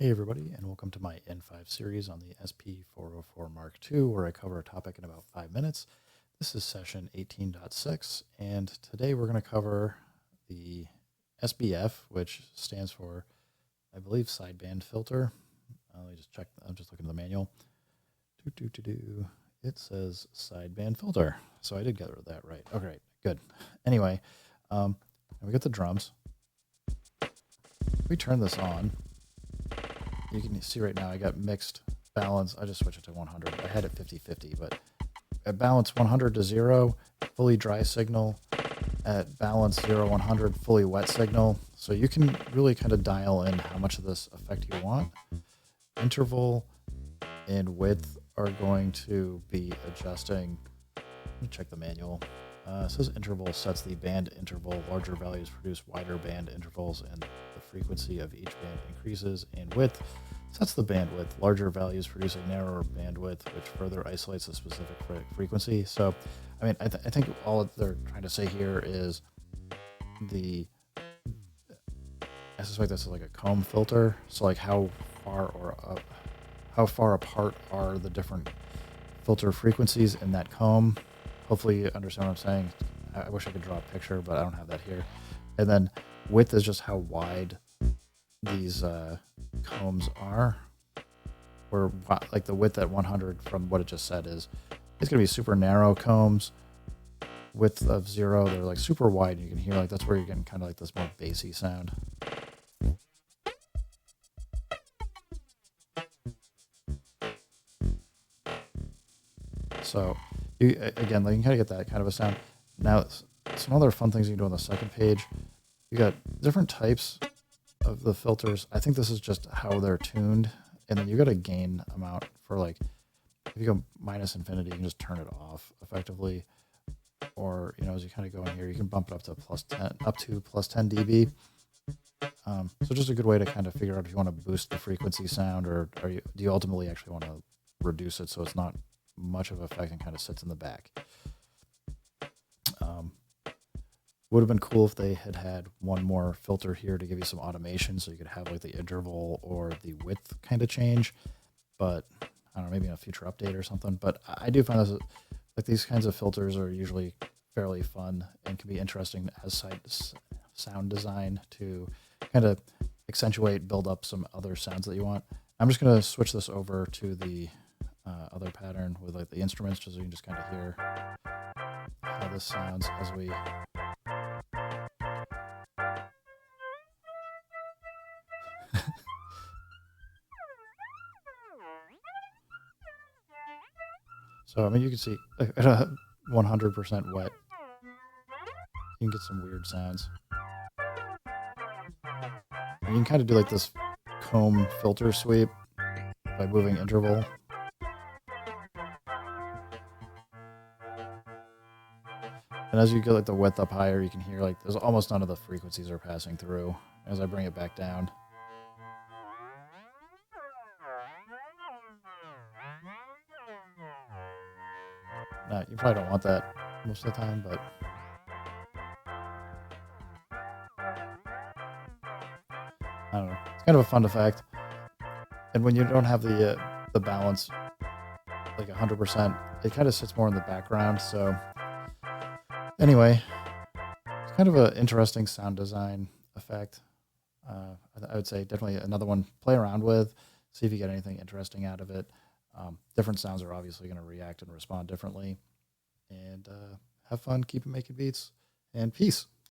Hey everybody, and welcome to my N5 series on the SP404 Mark II, where I cover a topic in about 5 minutes. This is session 18.6, and today we're going to cover the SBF, which stands for, I believe, sideband filter. Let me just check. I'm just looking at the manual. It says sideband filter, so I did get that right. Okay, good. Anyway, we got the drums. If we turn this on, you can see right now I got mixed balance. I just switched it to 100. I had it 50-50, but at balance 100 to 0, fully dry signal. At balance 0-100, fully wet signal. So you can really kind of dial in how much of this effect you want. Interval and width are going to be adjusting. Let me check the manual. It says interval sets the band interval. Larger values produce wider band intervals, and the frequency of each band increases. And width sets the bandwidth. Larger values produce a narrower bandwidth, which further isolates the specific frequency. So, I mean, I think all they're trying to say here is I suspect this is like a comb filter. So, like how far apart are the different filter frequencies in that comb? Hopefully you understand what I'm saying. I wish I could draw a picture, but I don't have that here. And then width is just how wide these combs are. Where like the width at 100 from what it just said is, it's going to be super narrow combs. Width of 0, they're like super wide. You can hear like that's where you're getting kind of like this more bassy sound. So again, like you can kind of get that kind of a sound. Now, some other fun things you can do on the second page. You got different types of the filters. I think this is just how they're tuned. And then you got a gain amount for like, if you go minus infinity, you can just turn it off effectively. Or, you know, as you kind of go in here, you can bump it up to plus 10 dB. So just a good way to kind of figure out if you want to boost the frequency sound, or do you ultimately actually want to reduce it so it's not much of an effect and kind of sits in the back. Would have been cool if they had one more filter here to give you some automation, so you could have like the interval or the width kind of change. But I don't know, maybe in a future update or something. But I do find this, like these kinds of filters are usually fairly fun and can be interesting as sound design to kind of accentuate, build up some other sounds that you want. I'm just going to switch this over to the other pattern with like the instruments, just so you can just kind of hear how this sounds as we. So I mean, you can see at 100% wet, you can get some weird sounds. And you can kind of do like this comb filter sweep by moving interval. And as you get like the width up higher, you can hear like there's almost none of the frequencies are passing through as I bring it back down. Now, you probably don't want that most of the time, but I don't know. It's kind of a fun effect. And when you don't have the balance like 100%, it kind of sits more in the background. So anyway, it's kind of an interesting sound design effect. I would say definitely another one play around with, see if you get anything interesting out of it. Different sounds are obviously going to react and respond differently. And have fun, keep making beats, and peace.